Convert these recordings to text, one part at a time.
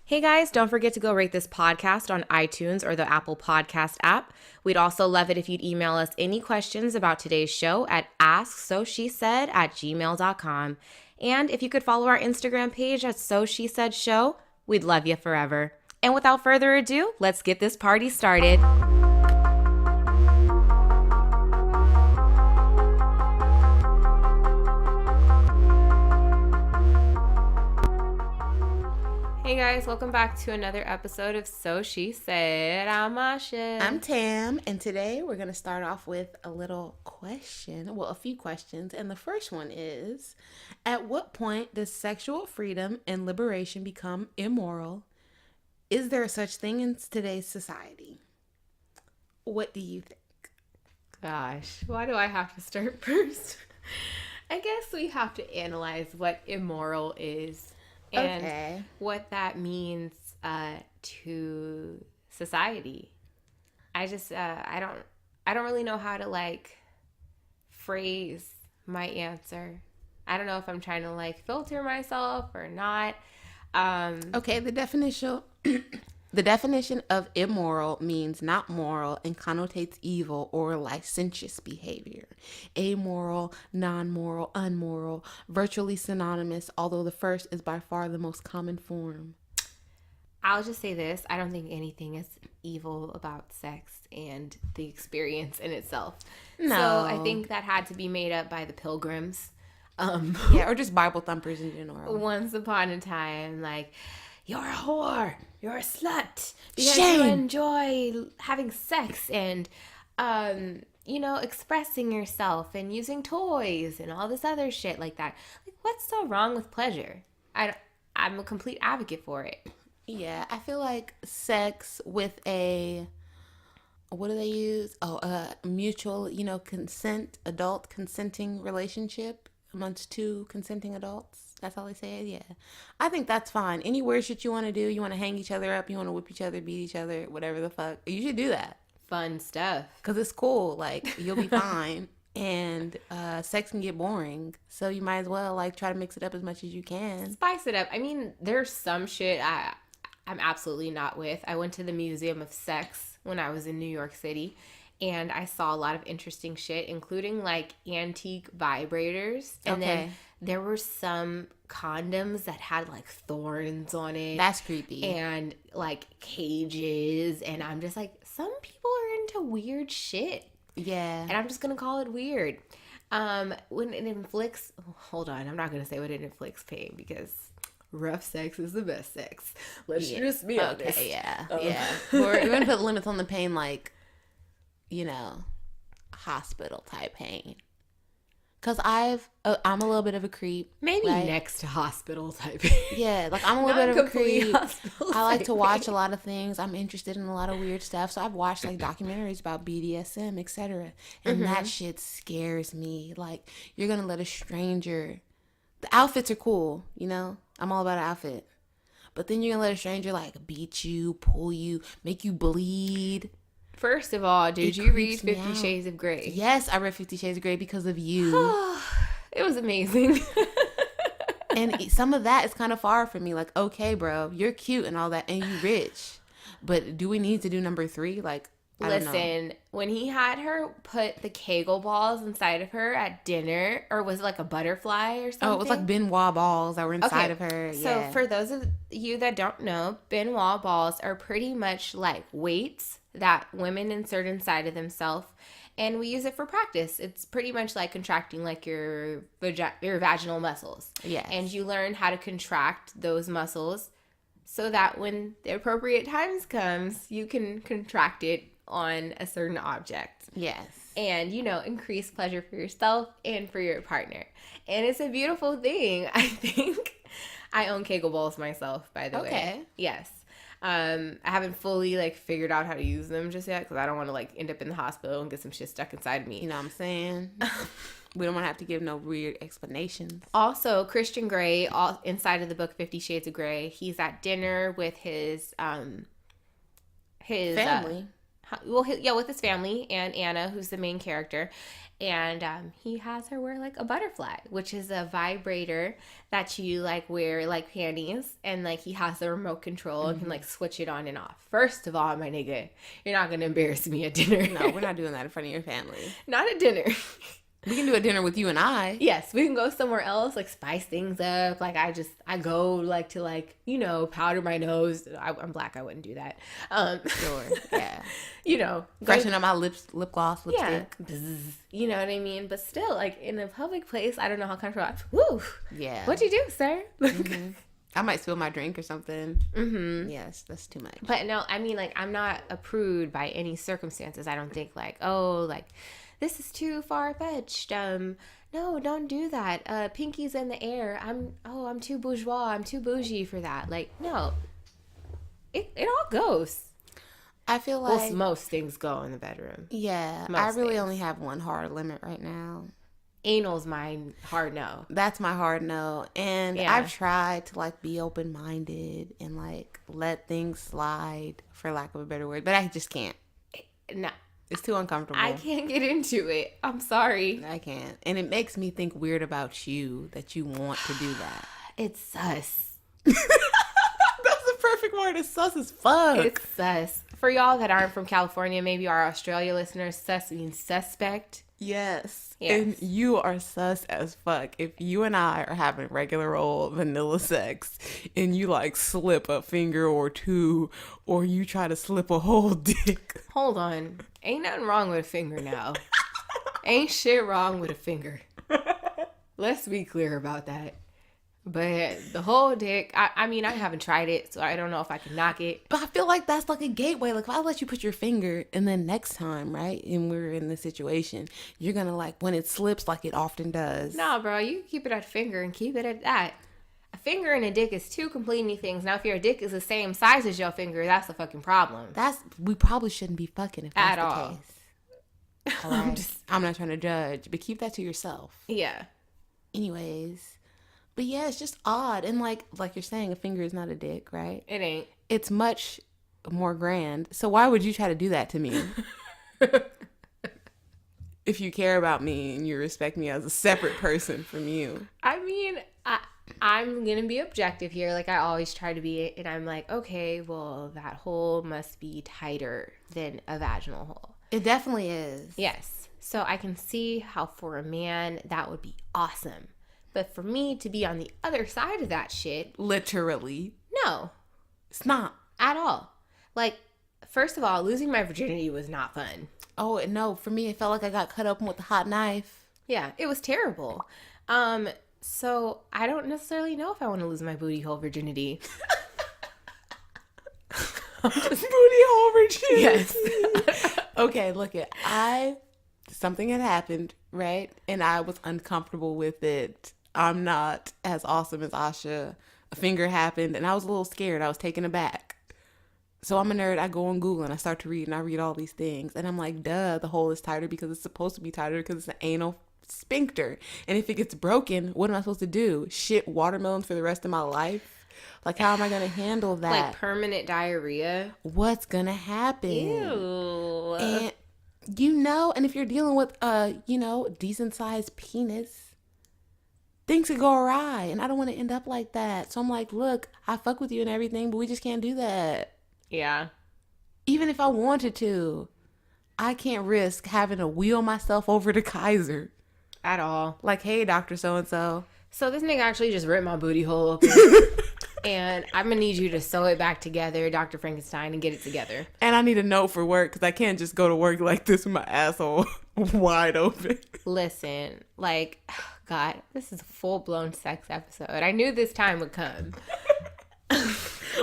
Hey guys, don't forget to go rate this podcast on iTunes or the Apple Podcast app. We'd also love it if you'd email us any questions about today's show at asksoshesaid@gmail.com. And if you could follow our Instagram page at SoSheSaid we'd love you forever. And without further ado, let's get this party started. Hey guys, welcome back to another episode of So She Said. I'm Asha. I'm Tam, and today we're going to start off with a little question. Well, a few questions. And the first one is, at what point does sexual freedom and liberation become immoral? Is there such thing in today's society? What do you think? Gosh, why do I have to start first? I guess we have to analyze what immoral is. And what that means to society. I don't really know how to phrase my answer. I don't know if I'm trying to filter myself or not. The definition of immoral means not moral and connotates evil or licentious behavior. Amoral, non-moral, unmoral, virtually synonymous, although the first is by far the most common form. I'll just say this. I don't think anything is evil about sex and the experience in itself. No. So I think that had to be made up by the Pilgrims. Or just Bible thumpers in general. Once upon a time, you're a whore, you're a slut, because Shame. you enjoy having sex and, expressing yourself and using toys and all this other shit like that. What's so wrong with pleasure? I'm a complete advocate for it. Yeah, I feel like sex with a, what do they use? A mutual, adult consenting relationship amongst two consenting adults. That's all they say. Yeah, I think that's fine. Any weird shit you want to do, you want to hang each other up, you want to whip each other, beat each other, whatever the fuck, you should do that. Fun stuff. Because it's cool. You'll be fine. And sex can get boring. So you might as well, try to mix it up as much as you can. Spice it up. I mean, there's some shit I'm absolutely not with. I went to the Museum of Sex when I was in New York City. And I saw a lot of interesting shit, including antique vibrators. And then there were some condoms that had thorns on it. That's creepy. And cages. And I'm just some people are into weird shit. Yeah. And I'm just going to call it weird. When it inflicts, hold on, I'm not going to say what it inflicts pain because rough sex is the best sex. Let's just be honest. Okay, yeah. Yeah. We're going to put limits on the pain hospital type pain. Because I'm a little bit of a creep. Maybe next to hospital type pain. Yeah, I'm a little bit of a creep. I like to watch pain. a lot of things. I'm interested in a lot of weird stuff. So I've watched documentaries about BDSM, etc. And that shit scares me. You're going to let a stranger... The outfits are cool, I'm all about an outfit. But then you're going to let a stranger beat you, pull you, make you bleed. First of all, did you read 50 Shades of Grey? Yes, I read 50 Shades of Grey because of you. It was amazing. And some of that is kind of far from me. Okay, bro, you're cute and all that, and you rich. But do we need to do number 3? I don't know. Listen, when he had her put the Kegel balls inside of her at dinner, or was it a butterfly or something? Oh, it was Benoit balls that were inside of her. So for those of you that don't know, Benoit balls are pretty much like weights that women insert inside of themselves, and we use it for practice. It's pretty much like contracting your vaginal muscles. Yes. And you learn how to contract those muscles so that when the appropriate times comes, you can contract it on a certain object. Yes. And, increase pleasure for yourself and for your partner. And it's a beautiful thing. I think I own Kegel balls myself, by the way. Okay. Yes. I haven't fully figured out how to use them just yet because I don't want to end up in the hospital and get some shit stuck inside of me. You know what I'm saying? We don't want to have to give no weird explanations. Also, Christian Grey, inside of the book 50 Shades of Grey, he's at dinner with his family. with his family and Anna, who's the main character. And he has her wear like a butterfly, which is a vibrator that you like wear like panties, and like he has the remote control and can like switch it on and off. First of all, my nigga, you're not gonna embarrass me at dinner. No, we're not doing that in front of your family. Not at dinner. We can do a dinner with you and I. Yes, we can go somewhere else, like spice things up. Like I go like to like, you know, powder my nose. I'm black, I wouldn't do that. Sure, yeah. You know, freshen up my lip gloss, lipstick. Yeah. You know what I mean? But still, like in a public place, I don't know how comfortable. Woo. Yeah. What'd you do, sir? I might spill my drink or something. Yes, that's too much. But no, I mean, like I'm not a prude by any circumstances. I don't think like, oh, like this is too far-fetched. No, don't do that. Pinkies in the air. I'm too bourgeois. I'm too bougie for that. Like, no. It all goes. I feel like most things go in the bedroom. Yeah. I really only have one hard limit right now. Anal's my hard no. That's my hard no. And I've tried to like be open-minded and like let things slide, for lack of a better word, but I just can't. No. It's too uncomfortable. I can't get into it. I'm sorry. I can't. And it makes me think weird about you that you want to do that. It's sus. That's the perfect word. It's sus as fuck. It's sus. For y'all that aren't from California, maybe our Australia listeners, sus means suspect. Yes. And you are sus as fuck. If you and I are having regular old vanilla sex and you like slip a finger or two, or you try to slip a whole dick. Hold on. Ain't nothing wrong with a finger now. Ain't shit wrong with a finger. Let's be clear about that. But the whole dick, I mean, I haven't tried it, so I don't know if I can knock it. But I feel like that's like a gateway. Like, if I let you put your finger, and then next time, right, and we're in this situation, you're going to like, when it slips like it often does. Nah, bro, you can keep it at finger and keep it at that. A finger and a dick is two completely things. Now, if your dick is the same size as your finger, that's a fucking problem. We probably shouldn't be fucking if that's at the case. All right. I'm not trying to judge, but keep that to yourself. Yeah. Anyways. But yeah, it's just odd. And like you're saying, a finger is not a dick, right? It ain't. It's much more grand. So why would you try to do that to me? If you care about me and you respect me as a separate person from you. I mean, I'm going to be objective here. Like I always try to be. And I'm like, okay, well, that hole must be tighter than a vaginal hole. It definitely is. Yes. So I can see how for a man, that would be awesome. But for me to be on the other side of that shit. Literally. No. It's not. At all. Like, first of all, losing my virginity was not fun. Oh, no. For me, it felt like I got cut open with a hot knife. Yeah, it was terrible. So I don't necessarily know if I want to lose my booty hole virginity. Booty hole virginity? Yes. Okay, look it. Something had happened, right? And I was uncomfortable with it. I'm not as awesome as Asha. A finger happened, and I was a little scared. I was taken aback. So I'm a nerd. I go on Google, and I start to read, and I read all these things. And I'm like, duh, the hole is tighter because it's supposed to be tighter because it's an anal sphincter. And if it gets broken, what am I supposed to do? Shit watermelons for the rest of my life? Like, how am I going to handle that? Like permanent diarrhea? What's going to happen? Ew. And, and if you're dealing with decent-sized penis, things could go awry, and I don't want to end up like that. So I'm like, look, I fuck with you and everything, but we just can't do that. Yeah. Even if I wanted to, I can't risk having to wheel myself over to Kaiser. At all. Like, hey, Dr. So-and-so. So this nigga actually just ripped my booty hole open. And I'm going to need you to sew it back together, Dr. Frankenstein, and get it together. And I need a note for work because I can't just go to work like this with my asshole wide open. Listen, like, God, this is a full-blown sex episode. I knew this time would come.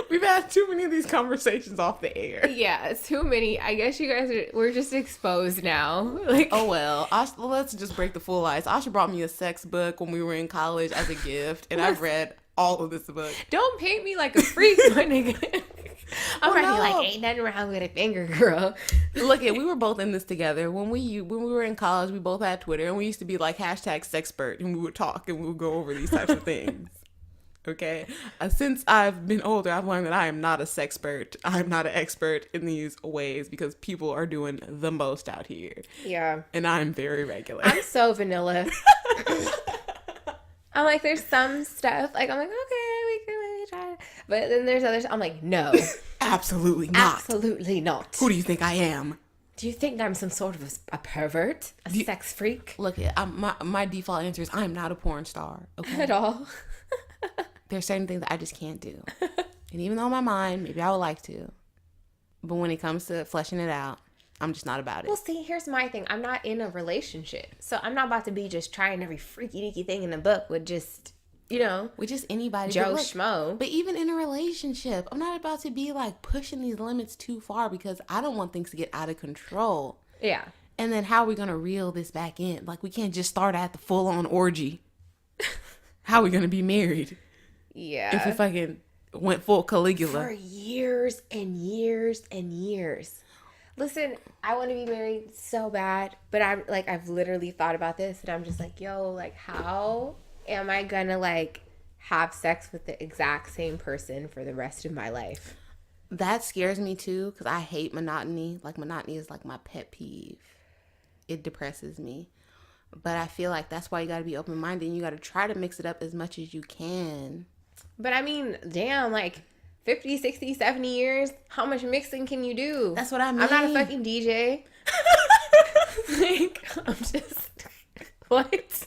We've had too many of these conversations off the air. Yeah, too many. I guess you guys we're just exposed now. Like, oh well. Let's just break the full ice. Asha brought me a sex book when we were in college as a gift, and I've read all of this book. Don't paint me like a freak, my nigga. I'm already like, ain't nothing wrong with a finger, girl. Look, we were both in this together. When we were in college, we both had Twitter, and we used to be like #sexpert, and we would talk, and we would go over these types of things. Okay. Since I've been older, I've learned that I am not a sexpert. I'm not an expert in these ways because people are doing the most out here. Yeah. And I'm very regular. I'm so vanilla. I'm like, there's some stuff. Like, I'm like, okay, we can try. But then there's others. I'm like, no. Absolutely not. Absolutely not. Who do you think I am? Do you think I'm some sort of a pervert? A sex freak? Look, my default answer is I'm not a porn star. Okay. At all. There's certain things that I just can't do. And even though in my mind, maybe I would like to. But when it comes to fleshing it out, I'm just not about it. Well, see, here's my thing. I'm not in a relationship. So I'm not about to be just trying every freaky deaky thing in the book with just, with just anybody. Joe Schmo. But even in a relationship, I'm not about to be like pushing these limits too far because I don't want things to get out of control. Yeah. And then how are we going to reel this back in? Like, we can't just start at the full-on orgy. How are we going to be married? Yeah. If we fucking went full Caligula. For years and years and years. Listen, I want to be married so bad, but I've literally thought about this and I'm just like, yo, like, how am I going to like have sex with the exact same person for the rest of my life? That scares me too because I hate monotony. Like, monotony is like my pet peeve. It depresses me. But I feel like that's why you got to be open-minded and you got to try to mix it up as much as you can. But I mean, damn, like 50, 60, 70 years, how much mixing can you do? That's what I mean. I'm not a fucking DJ. Like, I'm just, what?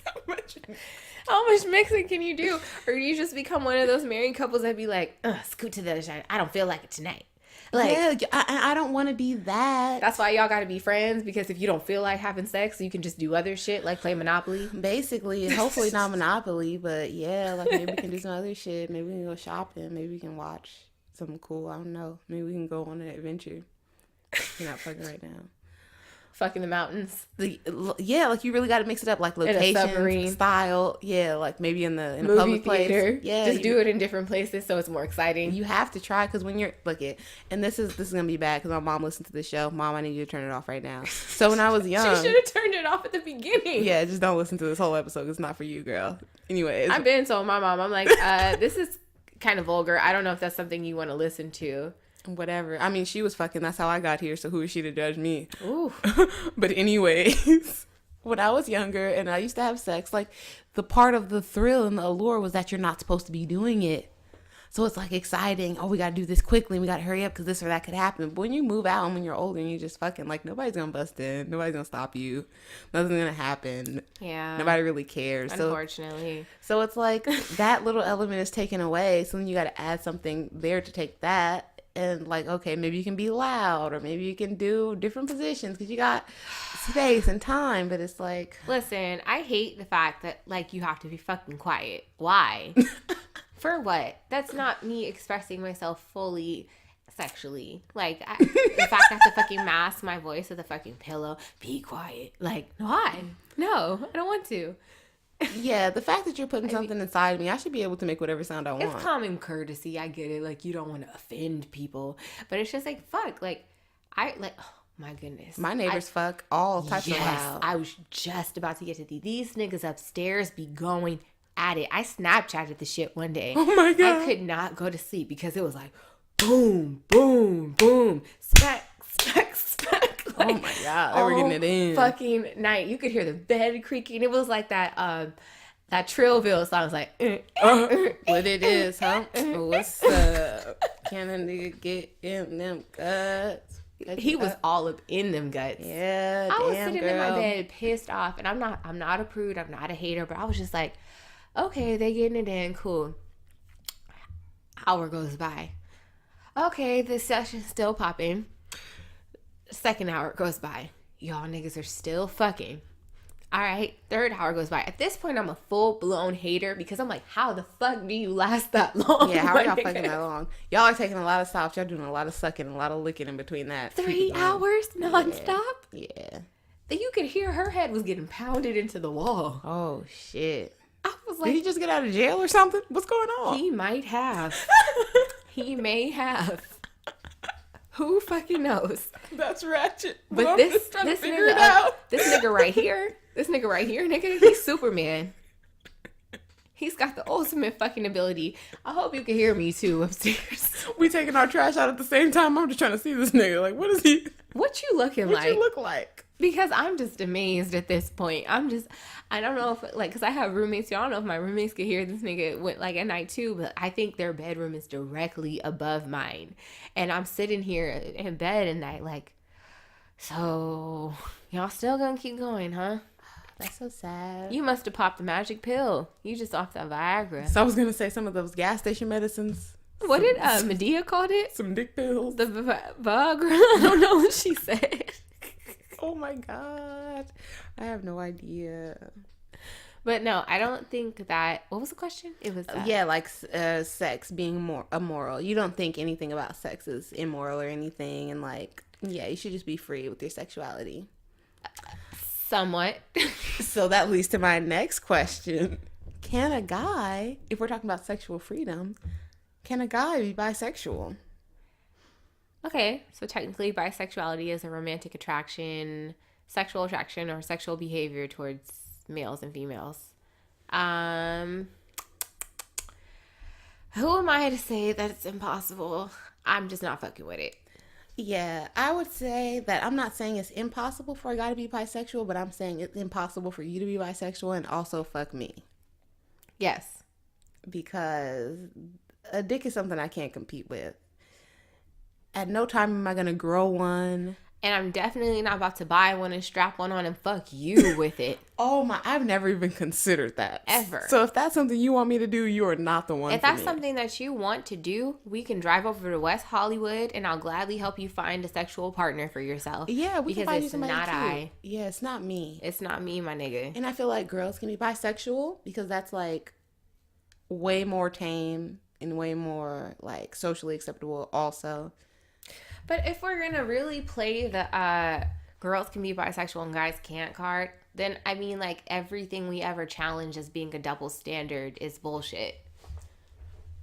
How much mixing can you do? Or do you just become one of those married couples that be like, scoot to the other side. I don't feel like it tonight. Like, yeah, I don't want to be that. That's why y'all got to be friends, because if you don't feel like having sex, you can just do other shit like play Monopoly. Basically, hopefully not Monopoly, but yeah, like maybe we can do some other shit. Maybe we can go shopping. Maybe we can watch something cool. I don't know. Maybe we can go on an adventure. You're not fucking right now. Fucking the mountains. Yeah, like you really got to mix it up, like location, style. Yeah, like maybe in a movie public theater. Place. Yeah, just do it in different places so it's more exciting. You have to try because when you're and this is gonna be bad because my mom listened to the show. Mom, I need you to turn it off right now. So when I was young, she should have turned it off at the beginning. Yeah, just don't listen to this whole episode. It's not for you, girl. Anyways, I've been told my mom. I'm like, this is kind of vulgar. I don't know if that's something you want to listen to. Whatever. I mean, she was fucking. That's how I got here. So who is she to judge me? Ooh. But anyways, when I was younger and I used to have sex, like the part of the thrill and the allure was that you're not supposed to be doing it. So it's like exciting. Oh, we got to do this quickly. We got to hurry up because this or that could happen. But when you move out and when you're older and you just fucking, like, nobody's going to bust in. Nobody's going to stop you. Nothing's going to happen. Yeah. Nobody really cares. Unfortunately. So it's like that little element is taken away. So then you got to add something there to take that. And like, okay, maybe you can be loud or maybe you can do different positions because you got space and time. But it's like, listen, I hate the fact that like you have to be fucking quiet. Why? For what? That's not me expressing myself fully sexually. Like, the fact I have to fucking mask my voice with a fucking pillow. Be quiet. Like, why? No, I don't want to. Yeah, the fact that you're putting something inside me, I should be able to make whatever sound I want. It's common courtesy. I get it. Like, you don't want to offend people. But it's just like, fuck. Like, oh my goodness. My neighbors fuck all types of loud. I was just about to get to these niggas upstairs be going at it. I Snapchatted the shit one day. Oh my God. I could not go to sleep because it was like, boom, boom, boom, smack, smack, smack. Like, oh my God, they were getting it in. Fucking night. You could hear the bed creaking. It was like that Trillville song. I was like, what it is, huh? What's up? Can a nigga get in them guts? He was all up in them guts. Yeah, I was sitting in my bed pissed off, and I'm not a prude. I'm not a hater, but I was just like, okay, they getting it in, cool. Hour goes by. Okay, the session's still popping. Second hour goes by. Y'all niggas are still fucking. All right, third hour goes by. At this point, I'm a full-blown hater because I'm like, how the fuck do you last that long? Yeah, how are y'all fucking that long? Y'all are taking a lot of stops. Y'all doing a lot of sucking, a lot of licking in between that. 3 hours nonstop? Yeah. That you could hear her head was getting pounded into the wall. Oh, shit. I was like, did he just get out of jail or something? What's going on? He might have. He may have. Who fucking knows? That's ratchet. But this nigga right here, nigga, he's Superman. He's got the ultimate fucking ability. I hope you can hear me too upstairs. We taking our trash out at the same time. I'm just trying to see this nigga. Like, what is he? What you looking What like? you look like? Because I'm just amazed at this point. I don't know if, like, because I have roommates. Y'all don't know if my roommates could hear this nigga like at night too, but I think their bedroom is directly above mine. And I'm sitting here in bed at night like, so y'all still gonna keep going, huh? That's so sad. You must have popped the magic pill. You just off that Viagra. So I was going to say some of those gas station medicines. What did Medea called it? Some dick pills. The Viagra? I don't know what she said. Oh my God. I have no idea. But no, I don't think that... What was the question? It was yeah, like sex being more immoral. You don't think anything about sex is immoral or anything. And like, yeah, you should just be free with your sexuality. Somewhat. So that leads to my next question. Can a guy, if we're talking about sexual freedom, can a guy be bisexual? Okay, so technically bisexuality is a romantic attraction, sexual attraction, or sexual behavior towards males and females. Who am I to say that it's impossible? I'm just not fucking with it. Yeah, I would say that I'm not saying it's impossible for a guy to be bisexual, but I'm saying it's impossible for you to be bisexual and also fuck me. Yes. Because a dick is something I can't compete with. At no time am I going to grow one. And I'm definitely not about to buy one and strap one on and fuck you with it. Oh my, I've never even considered that. Ever. So if that's something you want me to do, you are not the one If for that's me. something that you want to do, we can drive over to West Hollywood and I'll gladly help you find a sexual partner for yourself. Yeah, we can find you it's somebody not cute. I. Yeah, it's not me. It's not me, my nigga. And I feel like girls can be bisexual because that's like way more tame and way more like socially acceptable also. But if we're going to really play the girls can be bisexual and guys can't card, then I mean like everything we ever challenge as being a double standard is bullshit.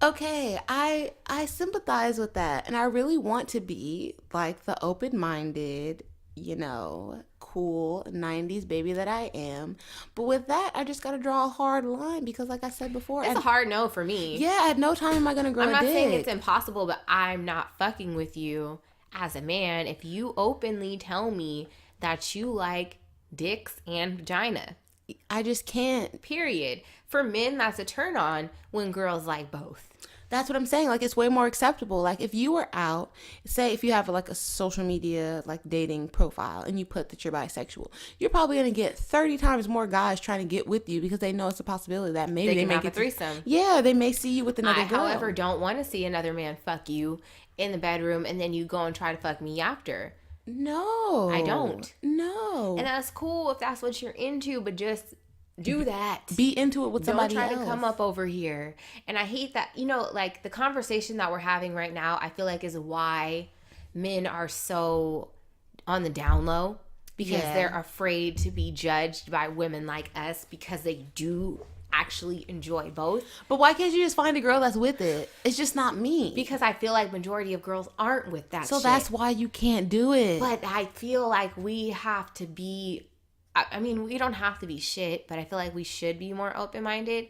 Okay, I sympathize with that. And I really want to be like the open-minded, you know, cool 90s baby that I am. But with that, I just got to draw a hard line because like I said before, It's a hard no for me. Yeah, at no time am I going to grow a dick. I'm not saying it's impossible, but I'm not fucking with you as a man if you openly tell me that you like dicks and vagina. I just can't. Period. For men, that's a turn on when girls like both. That's what I'm saying. Like, it's way more acceptable. Like, if you were out, say if you have like a social media, like dating profile and you put that you're bisexual, you're probably going to get 30 times more guys trying to get with you because they know it's a possibility that maybe they may have a threesome. Yeah, they may see you with another girl. However, don't want to see another man fuck you in the bedroom and then you go and try to fuck me after. No. I don't. No. And that's cool if that's what you're into, but just do that. Be into it with somebody else. Don't try to come up over here. And I hate that, you know, like the conversation that we're having right now, I feel like is why men are so on the down low because they're afraid to be judged by women like us because they do actually enjoy both. But why can't you just find a girl that's with it? It's just not me. Because I feel like majority of girls aren't with that so shit. That's why you can't do it. But I feel like we have to be, I mean, we don't have to be shit, but I feel like we should be more open-minded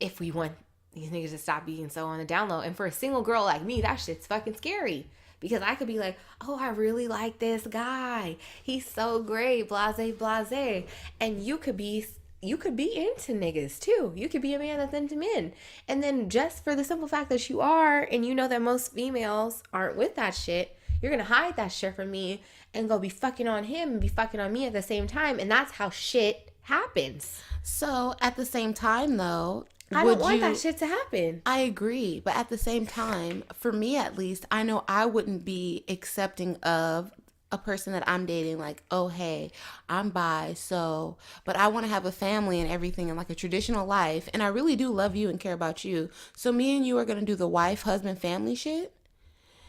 if we want these niggas to stop being so on the down low. And for a single girl like me, that shit's fucking scary. Because I could be like, oh, I really like this guy. He's so great, blase, blase. And you could be into niggas too. You could be a man that's into men. And then just for the simple fact that you are, and you know that most females aren't with that shit, you're going to hide that shit from me and go be fucking on him and be fucking on me at the same time. And that's how shit happens. So at the same time though, I don't want that shit to happen. I agree. But at the same time, for me at least, I know I wouldn't be accepting of a person that I'm dating, like, oh, hey, I'm bi, so, but I want to have a family and everything and like a traditional life. And I really do love you and care about you. So me and you are going to do the wife, husband, family shit.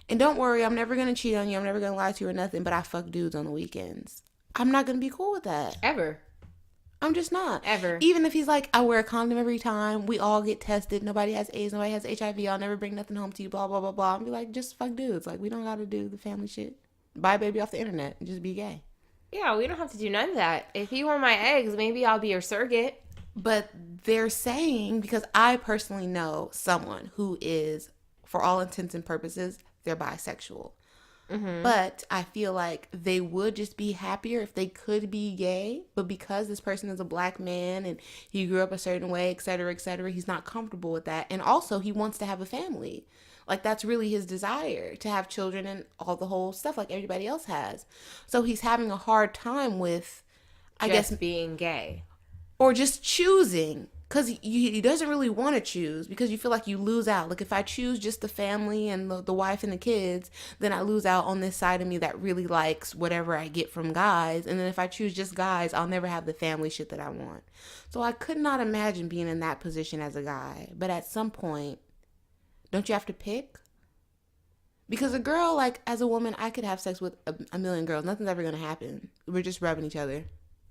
And don't worry, I'm never going to cheat on you. I'm never going to lie to you or nothing, but I fuck dudes on the weekends. I'm not going to be cool with that. Ever. I'm just not. Ever. Even if he's like, I wear a condom every time. We all get tested. Nobody has AIDS. Nobody has HIV. I'll never bring nothing home to you. Blah, blah, blah, blah. I'll be like, just fuck dudes. Like, we don't got to do the family shit. Buy a baby off the internet and just be gay. Yeah, we don't have to do none of that. If you want my eggs, maybe I'll be your surrogate. But they're saying, because I personally know someone who is, for all intents and purposes, they're bisexual. Mm-hmm. But I feel like they would just be happier if they could be gay. But because this person is a black man and he grew up a certain way, et cetera, he's not comfortable with that. And also, he wants to have a family. Like, that's really his desire, to have children and all the whole stuff like everybody else has. So he's having a hard time with, I guess, being gay. Or just choosing, because he doesn't really want to choose, because you feel like you lose out. Like, if I choose just the family and the wife and the kids, then I lose out on this side of me that really likes whatever I get from guys. And then if I choose just guys, I'll never have the family shit that I want. So I could not imagine being in that position as a guy. But at some point, don't you have to pick? Because a girl, like, as a woman, I could have sex with a million girls. Nothing's ever going to happen. We're just rubbing each other.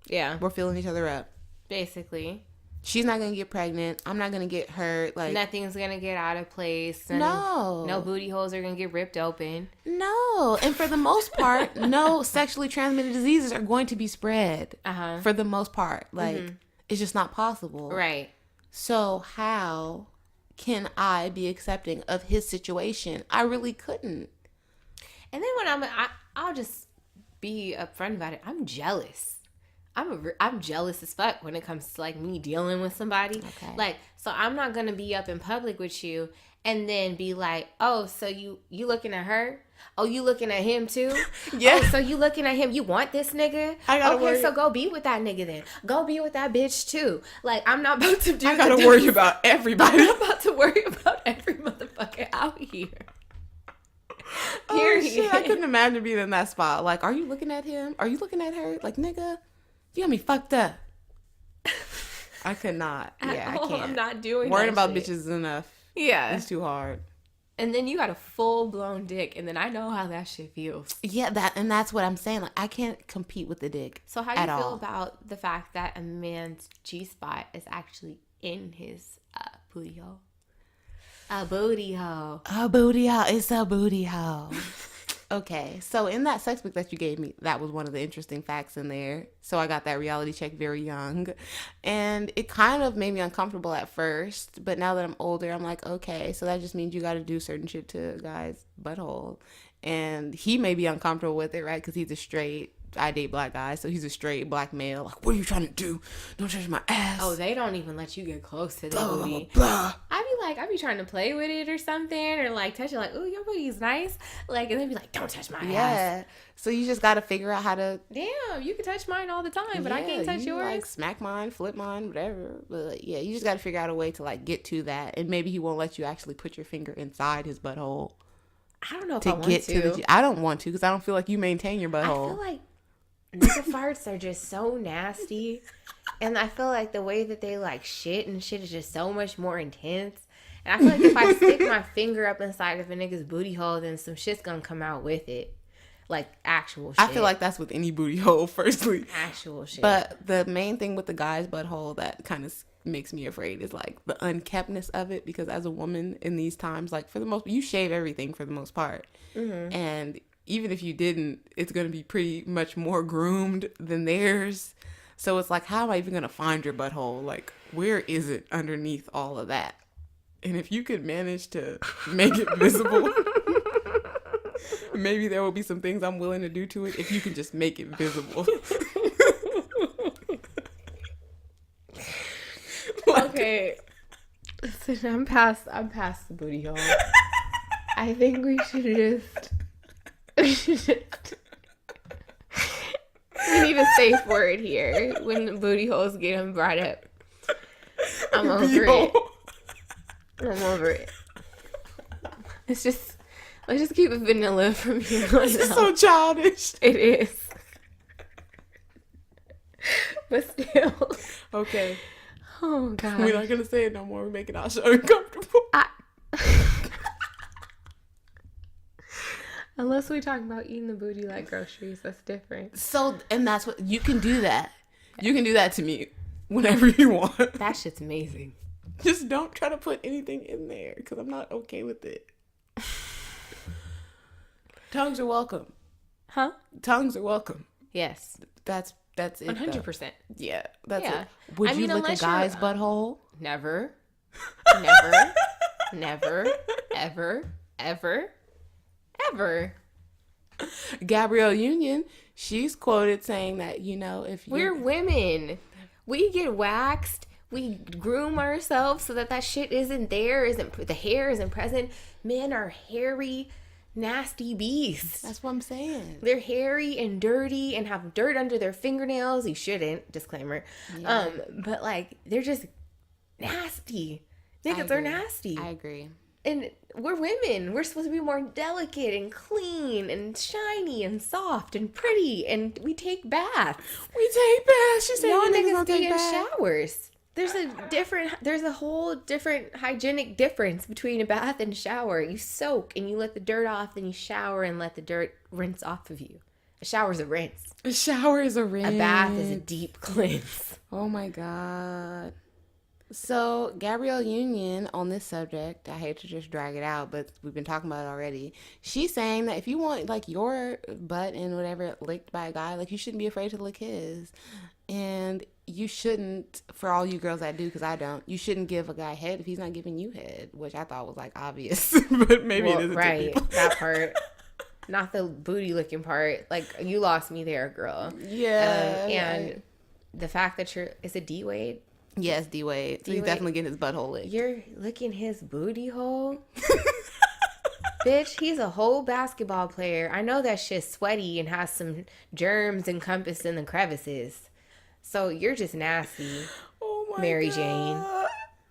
Yeah. We're filling each other up. Basically. She's not going to get pregnant. I'm not going to get hurt. Like, nothing's going to get out of place. No booty holes are going to get ripped open. No. And for the most part, no sexually transmitted diseases are going to be spread. Uh-huh. For the most part. Like, it's just not possible. Right. So how can I be accepting of his situation? I really couldn't. And then when I'll just be upfront about it. I'm jealous. I'm jealous as fuck when it comes to, like, me dealing with somebody. Okay. Like, so I'm not going to be up in public with you and then be like, oh, so you looking at her? Oh, you looking at him too? Yeah. Oh, so you looking at him? You want this nigga? Okay, so go be with that nigga then. Go be with that bitch too. Like, I'm not about to do. I gotta worry about everybody. I'm not about to worry about every motherfucker out here. Oh shit! I couldn't imagine being in that spot. Like, are you looking at him? Are you looking at her? Like, nigga, you got me fucked up. I could not. Yeah, I can't. I'm not doing. Worrying about bitches is enough. Yeah, it's too hard. And then you got a full-blown dick, and then I know how that shit feels. Yeah, that's what I'm saying. Like, I can't compete with the dick. So how do you feel about the fact that a man's G-spot is actually in his booty hole? A booty hole. A booty hole. It's a booty hole. Okay, so in that sex book that you gave me, that was one of the interesting facts in there. So I got that reality check very young. And it kind of made me uncomfortable at first. But now that I'm older, I'm like, okay, so that just means you got to do certain shit to a guy's butthole. And he may be uncomfortable with it, right? Because he's a straight. I date black guys, so he's a straight black male. Like, what are you trying to do? Don't touch my ass. Oh, they don't even let you get close to the booty. Blah. I be trying to play with it or something, or like touch it, like, ooh, your booty's nice. Like, and they'd be like, don't touch my ass. Yeah. So you just got to figure out how to. Damn, you can touch mine all the time, but I can't touch yours. Like, smack mine, flip mine, whatever. But yeah, you just got to figure out a way to, like, get to that, and maybe he won't let you actually put your finger inside his butthole. I don't know if I want to. I don't want to, because I don't feel like you maintain your butthole. I feel like nigga farts are just so nasty, and I feel like the way that they like shit and shit is just so much more intense. And I feel like if I stick my finger up inside of a nigga's booty hole, then some shit's gonna come out with it, like actual shit. I feel like that's with any booty hole, firstly. Actual shit. But the main thing with the guy's butthole that kind of makes me afraid is like the unkeptness of it, because as a woman in these times, like, for the most, you shave everything for the most part, and even if you didn't, it's going to be pretty much more groomed than theirs. So it's like, how am I even going to find your butthole? Like, where is it underneath all of that? And if you could manage to make it visible, maybe there will be some things I'm willing to do to it if you can just make it visible. Okay. Listen, I'm past the booty hole. I think we should just we need a safe word here when the booty holes get brought up. I'm over it. I'm over it. Let's just keep it vanilla from here on out. It's so childish. It is. But still. Okay. Oh, God. We're not going to say it no more. We're making our show uncomfortable. Unless we talk about eating the booty like groceries. That's different. So, and that's what, you can do that. You can do that to me whenever you want. That shit's amazing. Just don't try to put anything in there, because I'm not okay with it. Tongues are welcome. Huh? Tongues are welcome. Yes. That's That's it. 100%. Yeah, that's Yeah. it. Would you lick a guy's butthole? Never. Never. Never. Ever. Ever. Ever. Gabrielle Union, she's quoted saying that, you know, if we're women, we get waxed, we groom ourselves so that shit isn't there, the hair isn't present. Men are hairy, nasty beasts. That's what I'm saying. They're hairy and dirty and have dirt under their fingernails. You shouldn't, disclaimer. Yeah. But like, they're just nasty. Niggas are nasty. I agree. And we're women. We're supposed to be more delicate and clean and shiny and soft and pretty. And we take baths. We take baths. She said no niggas be in showers. There's a whole different hygienic difference between a bath and a shower. You soak and you let the dirt off, then you shower and let the dirt rinse off of you. A shower's a rinse. A shower is a rinse. A bath is a deep cleanse. Oh my God. So, Gabrielle Union on this subject, I hate to just drag it out, but we've been talking about it already. She's saying that if you want, like, your butt and whatever licked by a guy, like, you shouldn't be afraid to lick his. And you shouldn't, for all you girls that do, because I don't, you shouldn't give a guy head if he's not giving you head, which I thought was, like, obvious. But maybe it isn't. Right, that part. Not the booty licking part. Like, you lost me there, girl. Yeah. And the fact that is it D-Wade? Yes, D-Wade. So he's definitely getting his butthole licked. You're licking his booty hole? Bitch, he's a whole basketball player. I know that shit's sweaty and has some germs encompassed in the crevices. So you're just nasty. Oh my Mary God. Jane.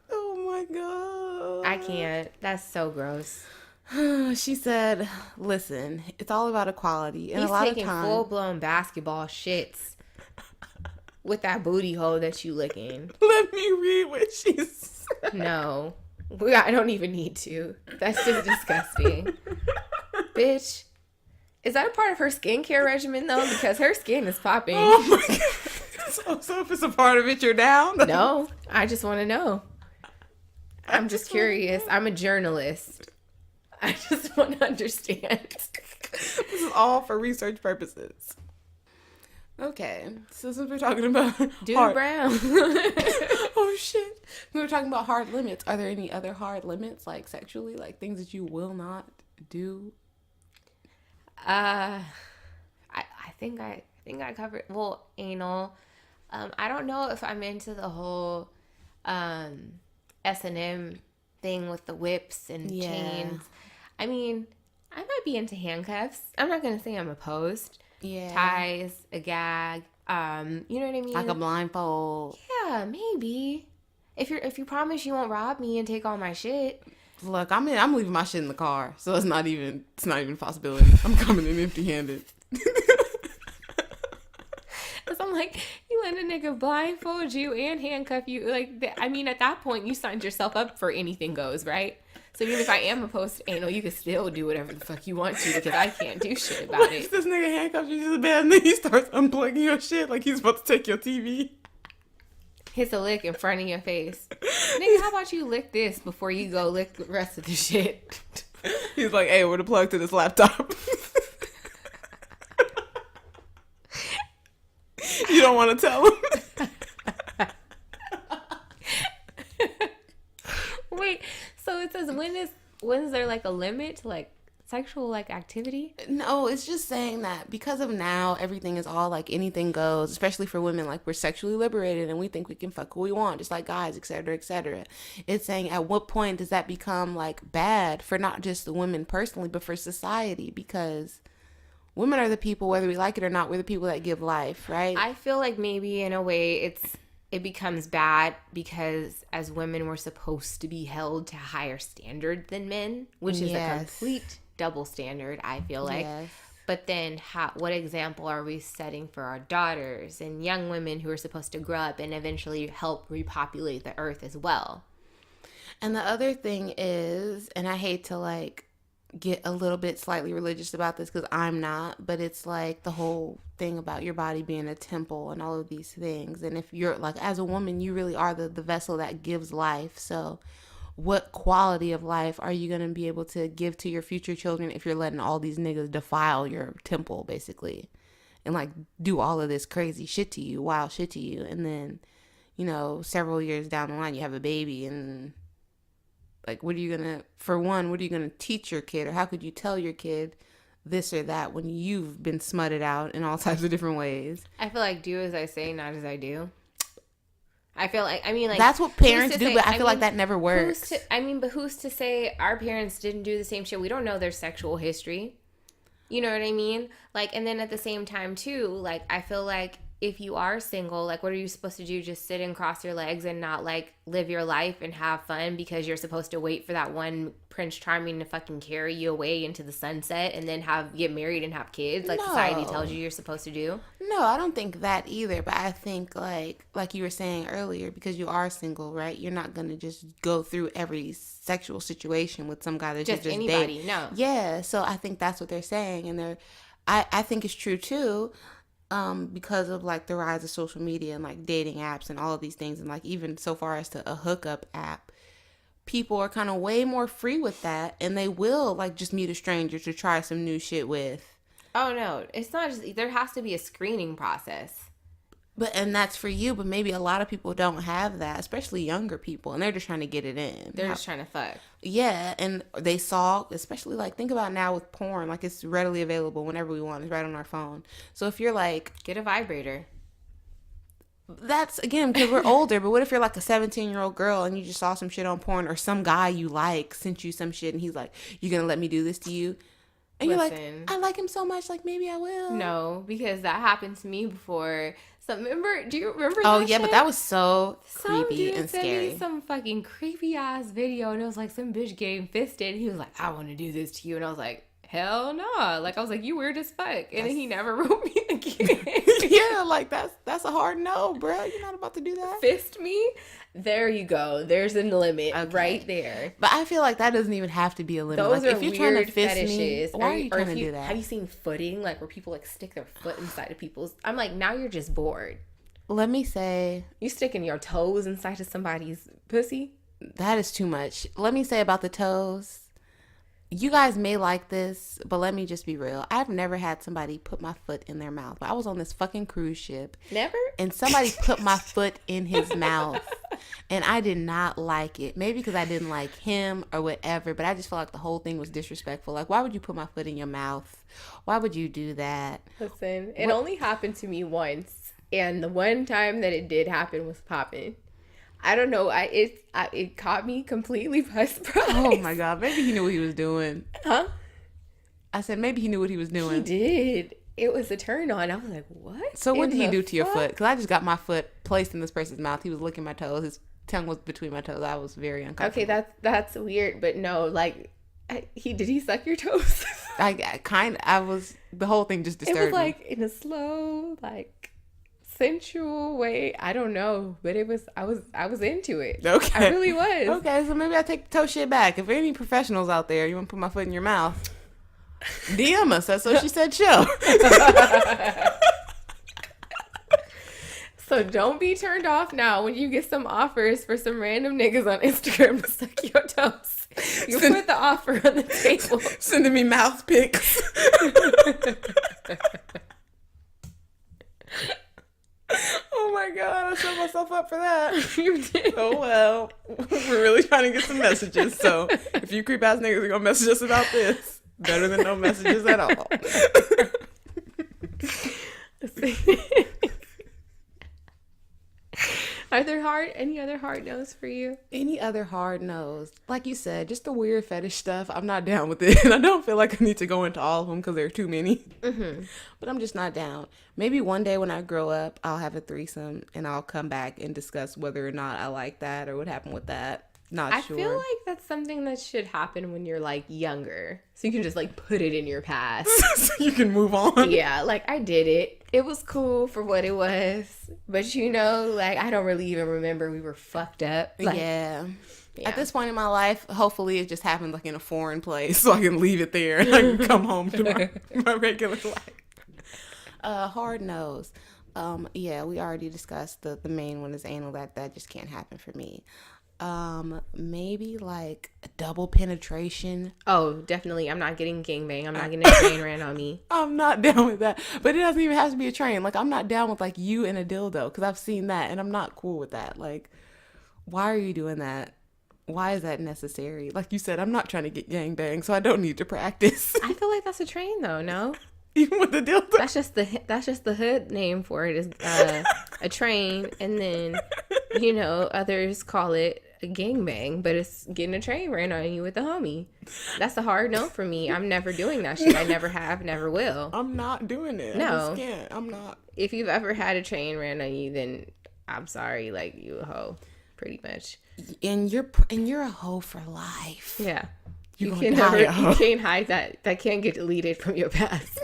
Oh my God. I can't. That's so gross. She said, listen, it's all about equality. And he's a lot taking of times, full-blown basketball shits. With that booty hole that you licking. Let me read what she said. No. I don't even need to. That's just disgusting. Bitch. Is that a part of her skincare regimen, though? Because her skin is popping. Oh, my God. So if it's a part of it, you're down? No. I just want to know. I'm just curious. I'm a journalist. I just want to understand. This is all for research purposes. Okay, so since we're talking about Brown. Oh shit, we were talking about hard limits. Are there any other hard limits, like sexually, like things that you will not do? I think I covered anal. I don't know if I'm into the whole S&M thing with the whips and chains. I mean, I might be into handcuffs. I'm not gonna say I'm opposed. Yeah. Ties, a gag, you know what I mean? Like a blindfold. Yeah, maybe. If you promise you won't rob me and take all my shit. Look, I'm leaving my shit in the car, so it's not even a possibility. I'm coming in empty-handed. Cause I'm like, you let a nigga blindfold you and handcuff you. Like, I mean, at that point, you signed yourself up for anything goes, right? So even if I am opposed to anal, you can still do whatever the fuck you want to because I can't do shit about it. If this nigga handcuffs you to the bed and then he starts unplugging your shit like he's about to take your TV. Hits a lick in front of your face. Nigga, how about you lick this before you go lick the rest of the shit? He's like, hey, where the plug to this laptop? You don't want to tell him? Wait, so it says when is there like a limit to like sexual like activity? No, it's just saying that because of now everything is all like anything goes, especially for women. Like, we're sexually liberated and we think we can fuck who we want, just like guys, etc., etc. It's saying at what point does that become like bad for not just the women personally, but for society? Because women are the people, whether we like it or not, we're the people that give life, right? I feel like maybe in a way it becomes bad because as women we're supposed to be held to a higher standard than men, which is a complete double standard, I feel like. Yes. But then what example are we setting for our daughters and young women who are supposed to grow up and eventually help repopulate the earth as well? And the other thing is, and I hate to like get a little bit slightly religious about this because I'm not, but it's like the whole thing about your body being a temple and all of these things. And if you're like, as a woman, you really are the vessel that gives life. So what quality of life are you going to be able to give to your future children if you're letting all these niggas defile your temple, basically? and like do all of this crazy shit to you, wild shit to you, and then, you know, several years down the line you have a baby, and like, what are you gonna teach your kid, or how could you tell your kid this or that when you've been smutted out in all types of different ways? I feel like do as I say, not as I do. I feel like, I mean, like, that's what parents do, but I feel like that never works. But who's to say our parents didn't do the same shit? We don't know their sexual history. You know what I mean? Like, and then at the same time too, like, I feel like if you are single, like, what are you supposed to do? Just sit and cross your legs and not, like, live your life and have fun because you're supposed to wait for that one Prince Charming to fucking carry you away into the sunset and then get married and have kids like society tells you you're supposed to do? No, I don't think that either. But I think, like you were saying earlier, because you are single, right? You're not going to just go through every sexual situation with some guy that just anybody, date. No. Yeah, so I think that's what they're saying. And I think it's true, too. Because of like the rise of social media and like dating apps and all of these things, and like even so far as to a hookup app, people are kind of way more free with that, and they will like just meet a stranger to try some new shit with. Oh no, it's not just, there has to be a screening process. And that's for you, but maybe a lot of people don't have that, especially younger people, and they're just trying to get it in. They're just trying to fuck. Yeah, and they saw, especially like, think about now with porn, like it's readily available whenever we want. It's right on our phone. So if you're like... Get a vibrator. That's, again, because we're older, but what if you're like a 17-year-old girl and you just saw some shit on porn, or some guy you like sent you some shit and he's like, you're going to let me do this to you? And you're like, I like him so much, like maybe I will. No, because that happened to me before. So do you remember that? Oh yeah, but that was so creepy and scary. Sent me some fucking creepy ass video, and it was like some bitch getting fisted. He was like, I want to do this to you, and I was like, hell no. Like, I was like, you weird as fuck. And then he never wrote me again. Yeah, like that's a hard no, bro. You're not about to do that. Fist me? There you go. There's a limit right there. But I feel like that doesn't even have to be a limit. Those like, are if you're weird trying to fist fetishes. me, why are you trying to do that? Have you seen footing? Like, where people like stick their foot inside of people's... I'm like, now you're just bored. Let me say... You sticking your toes inside of somebody's pussy? That is too much. Let me say about the toes. You guys may like this, but let me just be real. I've never had somebody put my foot in their mouth. But I was on this fucking cruise ship. Never? And somebody put my foot in his mouth. And I did not like it. Maybe because I didn't like him or whatever. But I just felt like the whole thing was disrespectful. Like, why would you put my foot in your mouth? Why would you do that? Listen, it only happened to me once. And the one time that it did happen was popping. I don't know. It caught me completely by surprise. Oh my God. Maybe he knew what he was doing. Huh? I said maybe he knew what he was doing. He did. It was a turn on. I was like, what? So what did he do to your foot? Because I just got my foot placed in this person's mouth. He was licking my toes. His tongue was between my toes. I was very uncomfortable. Okay, that's weird. But no, like, did he suck your toes? The whole thing just disturbed me. It was like in a slow, like, sensual way. I don't know, but I was into it. Okay, I really was. Okay, so maybe I take the toe shit back. If there are any professionals out there, you want to put my foot in your mouth, DM us. That's what she said. Show. So don't be turned off now when you get some offers for some random niggas on Instagram to suck your toes. You put the offer on the table. Sending me mouth pics. Oh my God, I set myself up for that. You did. Oh well. We're really trying to get some messages, so if you creep ass niggas are gonna message us about this, better than no messages at all. Are there any other hard no's for you? Any other hard no's? Like you said, just the weird fetish stuff. I'm not down with it. And I don't feel like I need to go into all of them because there are too many. Mm-hmm. But I'm just not down. Maybe one day when I grow up, I'll have a threesome and I'll come back and discuss whether or not I like that or what happened with that. Not sure. I feel like that's something that should happen when you're like younger. So you can just like put it in your past. So you can move on. Yeah, like I did it. It was cool for what it was. But you know, like I don't really even remember we were fucked up. Like, yeah. At this point in my life, hopefully it just happened like in a foreign place so I can leave it there and I can come home to my regular life. Hard nose. Yeah, we already discussed the main one is anal. That just can't happen for me. Maybe like a double penetration. Oh, definitely. I'm not getting gangbang. I'm not getting a train ran on me. I'm not down with that. But it doesn't even have to be a train. Like, I'm not down with like you and a dildo, because I've seen that and I'm not cool with that. Like, why are you doing that? Why is that necessary? Like you said, I'm not trying to get gangbang, so I don't need to practice. I feel like that's a train though, no? Even with the dildo. That's just the hood name for it is a train, and then others call it a gangbang, but it's getting a train ran on you with a homie. That's a hard no for me. I'm never doing that shit. I never have, never will. I'm not doing it. No, I just can't. I'm not. If you've ever had a train ran on you, then I'm sorry, like you a hoe, pretty much. And you're a hoe for life. Yeah. You can't hide that. That can't get deleted from your past.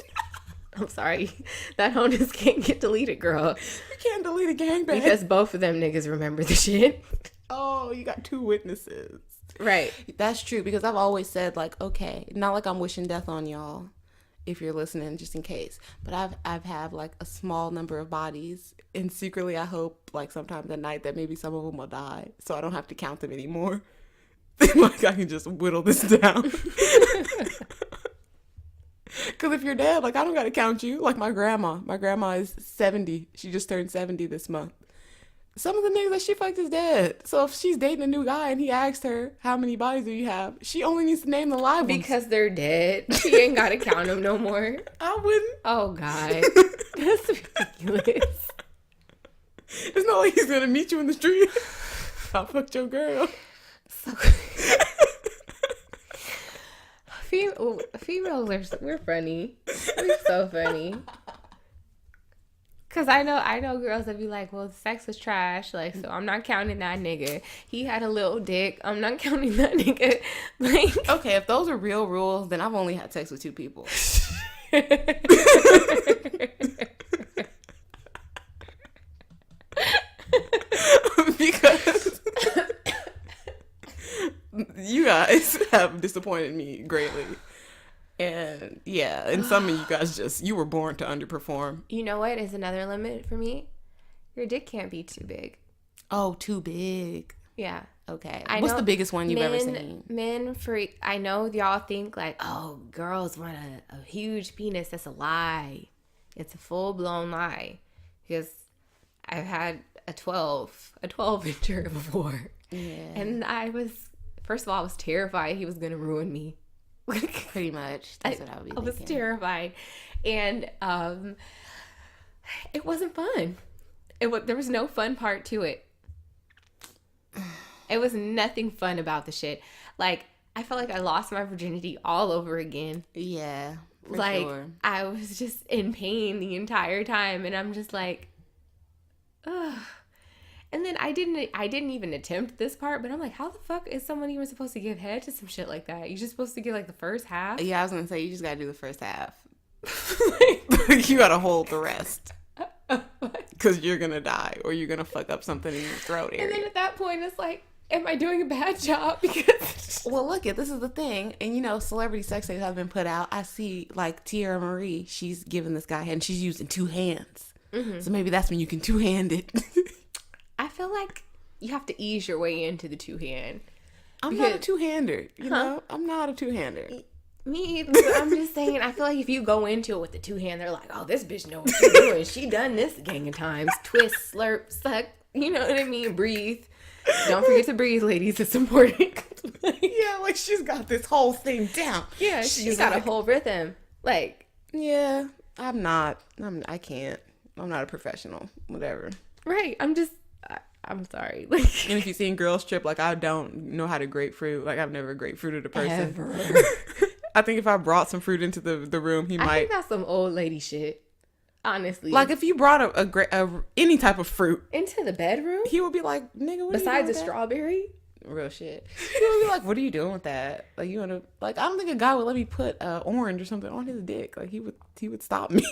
I'm sorry. That hoe just can't get deleted, girl. You can't delete a gangbang. Because both of them niggas remember the shit. Oh, you got 2 witnesses. Right. That's true, because I've always said, like, okay, not like I'm wishing death on y'all, if you're listening, just in case. But I've had like a small number of bodies, and secretly I hope like sometimes at night that maybe some of them will die, so I don't have to count them anymore. Like, I can just whittle this down. Because if you're dead, like, I don't got to count you. Like my grandma is 70. She just turned 70 this month. Some of the niggas that she fucked is dead. So if she's dating a new guy and he asked her, how many bodies do you have? She only needs to name the live ones. Because they're dead. She ain't got to count them no more. I wouldn't. Oh, God. That's ridiculous. It's not like he's going to meet you in the street. I fucked your girl. So... Females we're funny. We're so funny. Cause I know girls that be like, well, sex was trash, like, so I'm not counting that nigga. He had a little dick. I'm not counting that nigga. Like, okay, if those are real rules, then I've only had sex with 2 people. Because you guys have disappointed me greatly. And yeah, and some of you guys you were born to underperform. You know what is another limit for me? Your dick can't be too big. Oh, too big. Yeah. Okay. What's the biggest one you've ever seen? I know y'all think like, oh, girls want a huge penis. That's a lie. It's a full-blown lie. Because I've had a 12-incher before. Yeah. And first of all, I was terrified he was going to ruin me. Pretty much. That's what I would be thinking. I was terrified. And it wasn't fun. There was no fun part to it. It was nothing fun about the shit. Like, I felt like I lost my virginity all over again. Yeah. Like, sure. I was just in pain the entire time. And I'm just like, ugh. And then I didn't even attempt this part, but I'm like, how the fuck is someone even supposed to give head to some shit like that? You're just supposed to get like the first half? Yeah, I was gonna say, you just gotta do the first half. You gotta hold the rest. Because you're gonna die, or you're gonna fuck up something in your throat area. And then at that point, it's like, am I doing a bad job? Because well, look, this is the thing. And celebrity sex tapes have been put out. I see like Tierra Marie, she's giving this guy head and she's using 2 hands. Mm-hmm. So maybe that's when you can 2-hand it. I feel like you have to ease your way into the 2-hand. I'm not a 2-hander, you know? I'm not a 2-hander. Me either, but I'm just saying, I feel like if you go into it with the 2-hand, they're like, oh, this bitch know what she's doing. She done this a gang of times. Twist, slurp, suck, you know what I mean? Breathe. Don't forget to breathe, ladies. It's important. Yeah, like she's got this whole thing down. Yeah, she's got a whole rhythm. Like, yeah, I can't. I'm not a professional. Whatever. Right. I'm sorry. Like, and if you've seen girls strip, like, I don't know how to grapefruit. Like, I've never grapefruited a person. Ever. I think if I brought some fruit into the room, he might. I think that's some old lady shit. Honestly. Like, if you brought any type of fruit into the bedroom, he would be like, nigga, what besides are you doing a strawberry? Real shit. He would be like, what are you doing with that? Like, you want to, like, I don't think a guy would let me put orange or something on his dick. Like, he would stop me.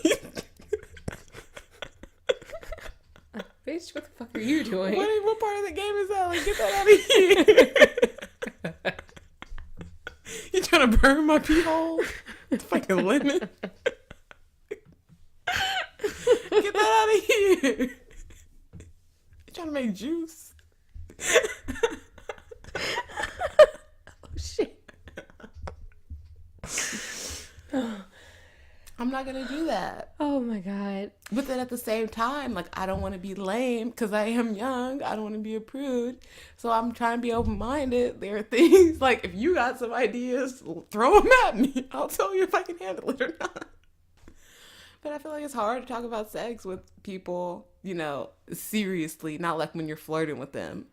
Bitch, what the fuck are you doing? What part of the game is that? Like, get that out of here. You trying to burn my pee hole? It's fucking lemon. Get that out of here. You trying to make juice? shit. I'm not gonna do that. Oh my God. But then at the same time, like, I don't want to be lame because I am young. I don't want to be a prude. So I'm trying to be open-minded. There are things, like, if you got some ideas, throw them at me. I'll tell you if I can handle it or not. But I feel like it's hard to talk about sex with people, you know, seriously, not like when you're flirting with them,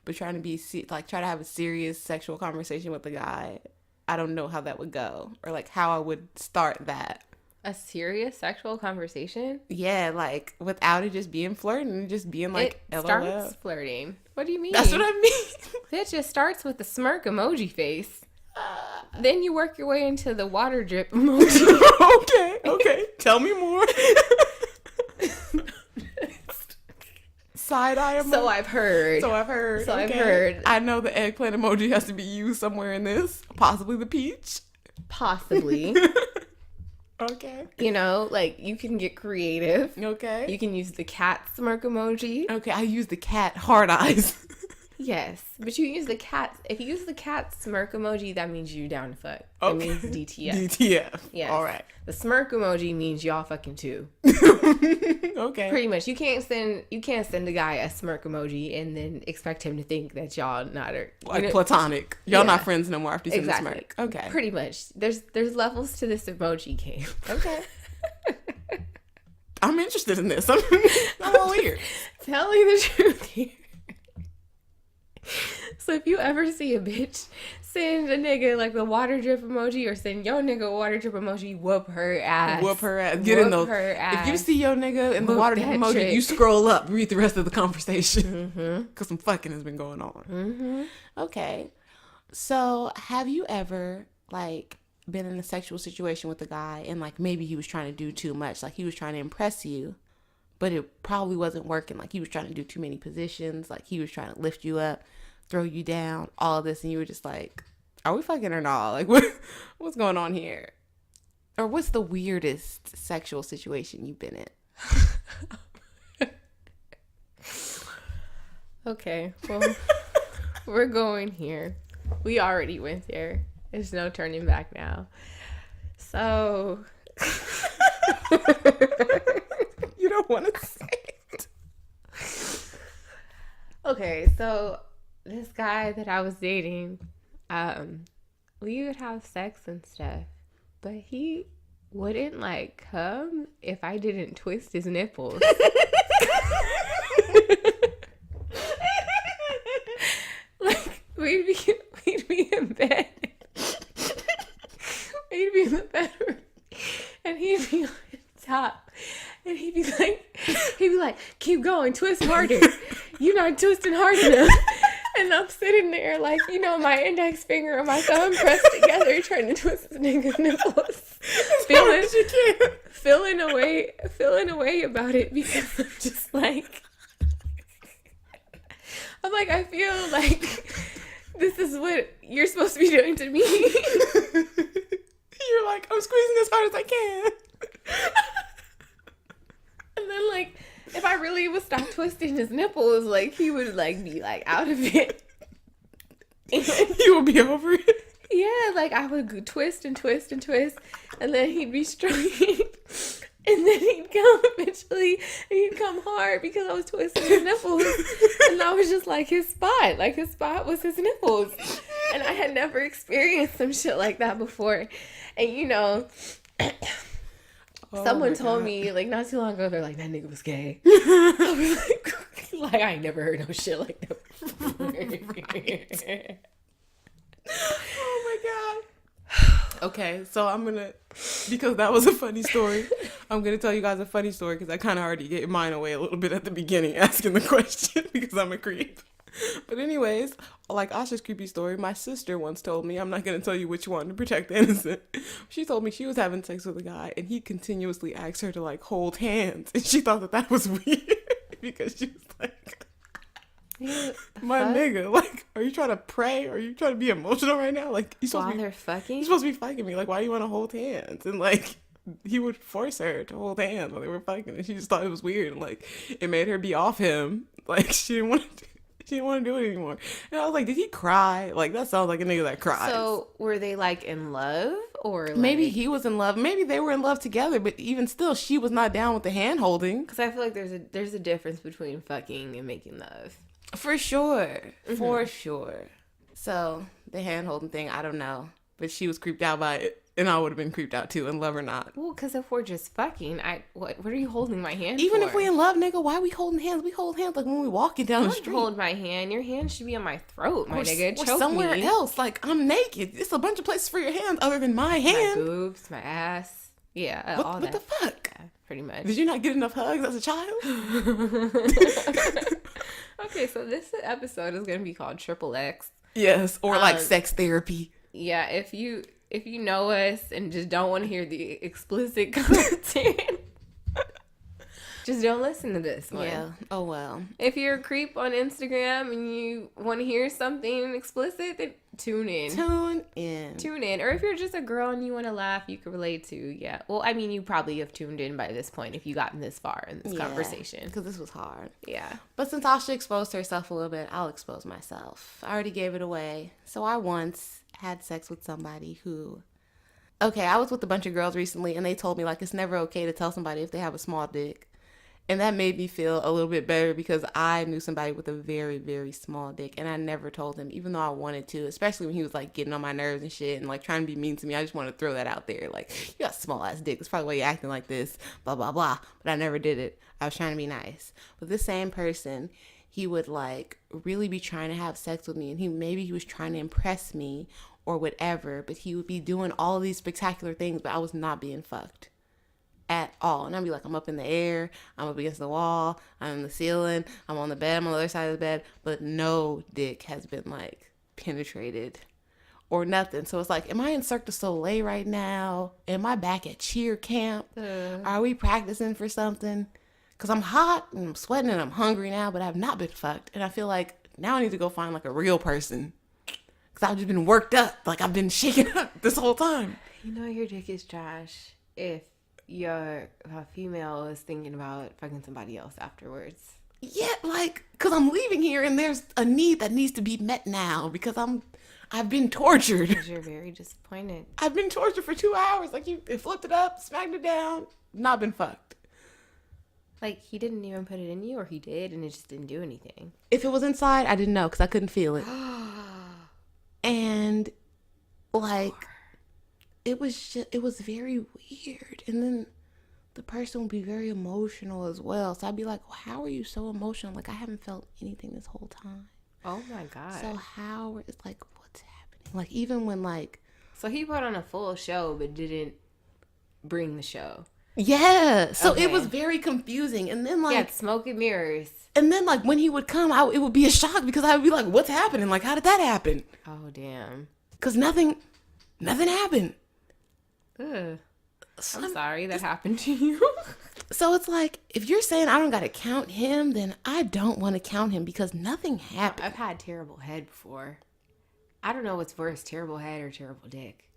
but trying to be, like, try to have a serious sexual conversation with a guy. I don't know how that would go, or like how I would start that. A serious sexual conversation? Yeah, like without it just being flirting, just being like, it LOL. starts flirting. What do you mean? That's what I mean. It just starts with the smirk emoji face. Then you work your way into the water drip emoji. Okay. Tell me more. Side eye emoji. So I've heard. I've heard. I know the eggplant emoji has to be used somewhere in this. Possibly the peach. Possibly. Okay. You know, like, you can get creative. Okay. You can use the cat smirk emoji. Okay, I use the cat hard eyes. Yes, but you use the cat. If you use the cat smirk emoji, that means you down to fuck. Okay. It means DTF. DTF. Yes. All right. The smirk emoji means y'all fucking too. Okay. Pretty much. You can't send a guy a smirk emoji and then expect him to think that y'all not like platonic. Y'all not friends no more after you send the smirk. Okay. Pretty much. There's levels to this emoji game. Okay. I'm interested in this. I'm all ears. Telling the truth here. So if you ever see a bitch send a nigga like the water drip emoji or send your nigga a water drip emoji, whoop her ass. Whoop her ass. Get in those. If you see your nigga in the water drip emoji, trick. You scroll up, read the rest of the conversation. Because some fucking has been going on. Mm-hmm. Okay. So have you ever, like, been in a sexual situation with a guy and, like, maybe he was trying to do too much? Like, he was trying to impress you, but it probably wasn't working. Like, he was trying to do too many positions. Like, he was trying to lift you up, throw you down, all of this, and you were just like, are we fucking or not? Like, what's going on here? Or what's the weirdest sexual situation you've been in? Okay, well, we're going here. We already went there. There's no turning back now. So... You don't want to say it. Okay, so this guy that I was dating, we would have sex and stuff, but he wouldn't, like, come if I didn't twist his nipples. Like, we'd be in bed. We'd be in the bedroom, and he'd be on top, and he'd be like, keep going, twist harder. You're not twisting hard enough. And I'm sitting there, like, you know, my index finger and my thumb pressed together, trying to twist this nigga's nipples, feeling away about it, because I'm just like, I feel like this is what you're supposed to be doing to me. You're like, I'm squeezing as hard as I can. And then, like, if I really would stop twisting his nipples, like, he would, like, be, like, out of it. You would be over it. Yeah, like, I would twist and twist and twist, and then he'd be stroking, and then he'd come eventually, and he'd come hard because I was twisting his nipples, and that was just, like, his spot. Like, his spot was his nipples. And I had never experienced some shit like that before. And, you know... Someone told me, like, not too long ago, they're like, that nigga was gay. I was like, I ain't never heard no shit like that before. Oh my God. Okay, so I'm going to, because that was a funny story, I'm going to tell you guys a funny story because I kind of already gave mine away a little bit at the beginning asking the question because I'm a creep. But anyways, like Asha's creepy story, my sister once told me, I'm not going to tell you which one to protect the innocent. She told me she was having sex with a guy and he continuously asked her to, like, hold hands. And she thought that was weird because she was like, my nigga, like, are you trying to pray? Are you trying to be emotional right now? Like, you're supposed to be fucking me. Like, why do you want to hold hands? And, like, he would force her to hold hands while they were fucking. And she just thought it was weird. And, like, it made her be off him. Like, she didn't want to She didn't want to do it anymore. And I was like, did he cry? Like, that sounds like a nigga that cries. So, were they, like, in love? Or, like... Maybe he was in love. Maybe they were in love together, but even still, she was not down with the hand-holding. Because I feel like there's a difference between fucking and making love. For sure. Mm-hmm. For sure. So, the hand-holding thing, I don't know. But she was creeped out by it. And I would have been creeped out too, in love or not. Well, because if we're just fucking, what are you holding my hand Even for? if we in love, nigga, why are we holding hands? We hold hands like when we walking down the street. Don't hold my hand. Your hand should be on my throat, my nigga. Or Choke somewhere me. else. Like, I'm naked. It's a bunch of places for your hands other than my hand. My boobs, my ass. Yeah, all that. What the fuck? Yeah, pretty much. Did you not get enough hugs as a child? Okay, so this episode is going to be called Triple X. Yes, or like sex therapy. Yeah, if you know us and just don't want to hear the explicit content, just don't listen to this one. Yeah. Oh, well. If you're a creep on Instagram and you want to hear something explicit, then tune in. Tune in. Or if you're just a girl and you want to laugh, you can relate to, yeah. Well, I mean, you probably have tuned in by this point if you gotten this far in this conversation. Because this was hard. Yeah. But since Asha exposed herself a little bit, I'll expose myself. I already gave it away. So I once had sex with somebody who... Okay, I was with a bunch of girls recently and they told me, like, it's never okay to tell somebody if they have a small dick. And that made me feel a little bit better because I knew somebody with a very, very small dick and I never told him, even though I wanted to, especially when he was like getting on my nerves and shit and like trying to be mean to me. I just want to throw that out there. Like, you got a small ass dick. That's probably why you're acting like this, blah, blah, blah. But I never did it. I was trying to be nice. But this same person, he would like really be trying to have sex with me and maybe he was trying to impress me or whatever, but he would be doing all of these spectacular things, but I was not being fucked at all. And I'd be like, I'm up in the air, I'm up against the wall, I'm in the ceiling, I'm on the bed, I'm on the other side of the bed, but no dick has been like penetrated or nothing. So it's like, am I in Cirque du Soleil right now? Am I back at cheer camp? Are we practicing for something? Because I'm hot and I'm sweating and I'm hungry now, but I've not been fucked. And I feel like now I need to go find like a real person. Because I've just been worked up. Like I've been shaken up this whole time. You know your dick is trash if your female is thinking about fucking somebody else afterwards. Yeah, like, because I'm leaving here and there's a need that needs to be met now because I've been tortured. Because you're very disappointed. I've been tortured for 2 hours. Like, you flipped it up, smacked it down, not been fucked. Like, he didn't even put it in you, or he did and it just didn't do anything? If it was inside, I didn't know because I couldn't feel it. And, like... It was very weird. And then the person would be very emotional as well. So I'd be like, well, how are you so emotional? Like, I haven't felt anything this whole time. Oh, my God. So how is, like, what's happening? Like, even when, like... So he put on a full show but didn't bring the show. Yeah. So It was very confusing. And then, like... Yeah, smoke and mirrors. And then, like, when he would come, it would be a shock because I would be like, what's happening? Like, how did that happen? Oh, damn. Because nothing happened. Ugh. I'm sorry that happened to you. So it's like, if you're saying I don't got to count him, then I don't want to count him because nothing happened. I've had terrible head before. I don't know what's worse, terrible head or terrible dick.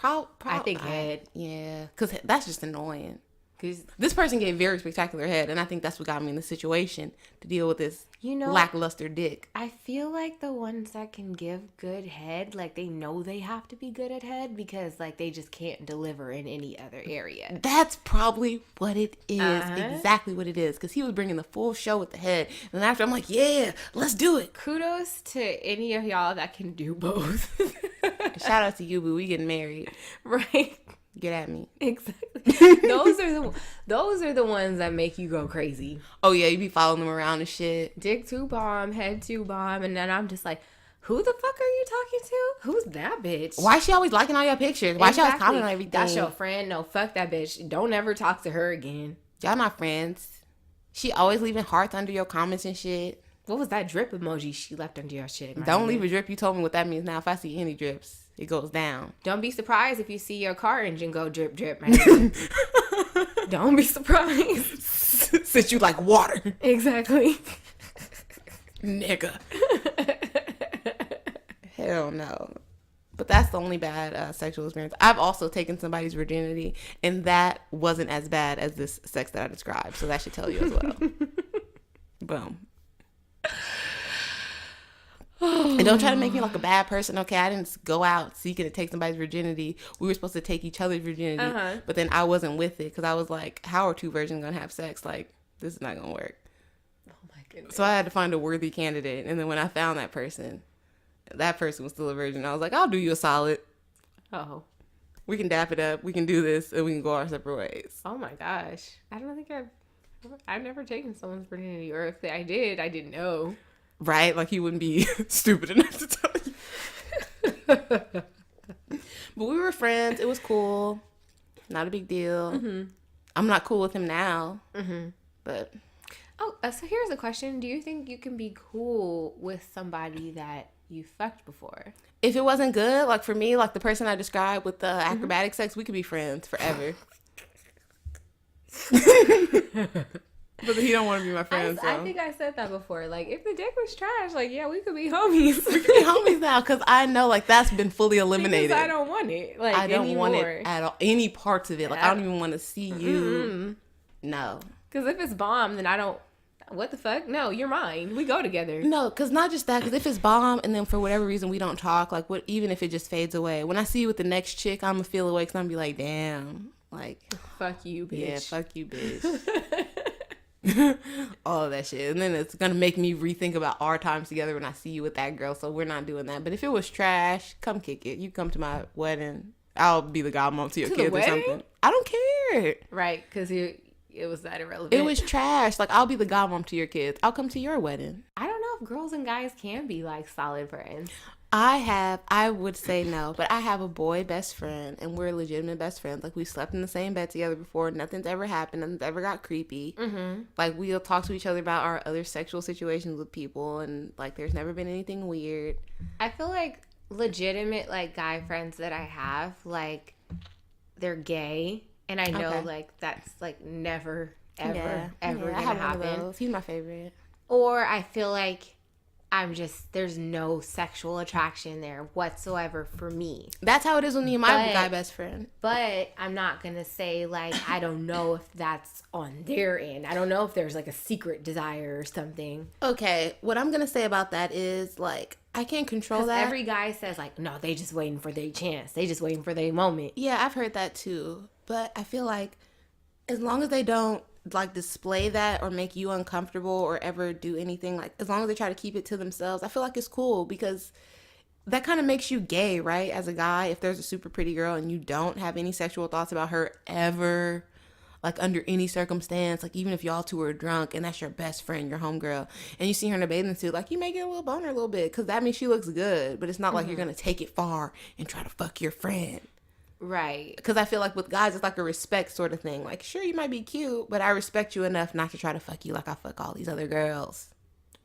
I think head. Yeah, because that's just annoying. Because this person gave very spectacular head, and I think that's what got me in the situation to deal with this lackluster dick. I feel like the ones that can give good head, like they know they have to be good at head because like they just can't deliver in any other area. That's probably what it is. Exactly what it is. Because he was bringing the full show with the head. And after I'm like, yeah, let's do it. Kudos to any of y'all that can do both. Shout out to you, boo. We getting married. Right. Get at me. Exactly. Those are the ones that make you go crazy. Oh yeah, you be following them around and shit. Dick 2 bomb, head 2 bomb, and then I'm just like, who the fuck are you talking to? Who's that bitch? Why is she always liking all your pictures? Why she always commenting on everything? That's your friend. No, fuck that bitch. Don't ever talk to her again. Y'all not friends. She always leaving hearts under your comments and shit. What was that drip emoji she left under your shit? Don't leave a drip. You told me what that means now. If I see any drips, it goes down. Don't be surprised if you see your car engine go drip, drip, man. Don't be surprised. Since you like water. Exactly. Nigga. Hell no. But that's the only bad sexual experience. I've also taken somebody's virginity, and that wasn't as bad as this sex that I described. So that should tell you as well. Boom. And don't try to make me like a bad person. Okay, I didn't go out seeking to take somebody's virginity. We were supposed to take each other's virginity, but then I wasn't with it because I was like, how are two virgins gonna have sex? Like, this is not gonna work. Oh my goodness. So I had to find a worthy candidate, and then when I found that person was still a virgin. I was like, I'll do you a solid. Oh. We can dap it up. We can do this, and we can go our separate ways. Oh my gosh. I don't think I've never taken someone's virginity, or if I did, I didn't know. Right? Like, he wouldn't be stupid enough to tell you. But we were friends. It was cool. Not a big deal. Mm-hmm. I'm not cool with him now. Mm-hmm. But. Oh, so here's a question. Do you think you can be cool with somebody that you fucked before? If it wasn't good, like for me, like the person I described with the acrobatic sex, we could be friends forever. But he don't want to be my friend. I think I said that before. Like, if the dick was trash, like, yeah, we could be homies. We could be homies now because I know, like, that's been fully eliminated. Because I don't want it. Like, I don't want it at all. Any parts of it. Like, I don't even want to see you. Mm-hmm. No. Because if it's bomb, then I don't. What the fuck? No, you're mine. We go together. No, because not just that. Because if it's bomb and then for whatever reason we don't talk, like, what? Even if it just fades away. When I see you with the next chick, I'm going to feel away because I'm going to be like, damn. Like. Fuck you, bitch. Yeah, fuck you, bitch. All of that shit. And then it's gonna make me rethink about our times together when I see you with that girl, so we're not doing that. But if it was trash, come kick it. You come to my wedding, I'll be the godmom to your kids or something. I don't care. Right, because it was that irrelevant. It was trash. Like, I'll be the godmom to your kids. I'll come to your wedding. I don't know if girls and guys can be like solid friends. I would say no, but I have a boy best friend, and we're legitimate best friends. Like, we slept in the same bed together before. Nothing's ever happened. Nothing's ever got creepy. Mm-hmm. Like, we'll talk to each other about our other sexual situations with people, and, like, there's never been anything weird. I feel like legitimate, like, guy friends that I have, like, they're gay, and I know, like, that's, like, never, ever gonna I have happen. One of those. He's my favorite. Or I feel like there's no sexual attraction there whatsoever for me. That's how it is with me and my guy best friend. But I'm not going to say, like, I don't know if that's on their end. I don't know if there's, like, a secret desire or something. Okay, what I'm going to say about that is, like, I can't control that. Every guy says, like, no, they just waiting for their chance. They just waiting for their moment. Yeah, I've heard that too. But I feel like as long as they don't, like, display that or make you uncomfortable or ever do anything, like, as long as they try to keep it to themselves, I feel like it's cool because that kind of makes you gay, right? As a guy, if there's a super pretty girl and you don't have any sexual thoughts about her ever, like, under any circumstance, like, even if y'all two are drunk and that's your best friend, your homegirl, and you see her in a bathing suit, like, you may get a little boner a little bit because that means she looks good, but it's not like you're going to take it far and try to fuck your friend. Right. Because I feel like with guys, it's like a respect sort of thing. Like, sure, you might be cute, but I respect you enough not to try to fuck you like I fuck all these other girls.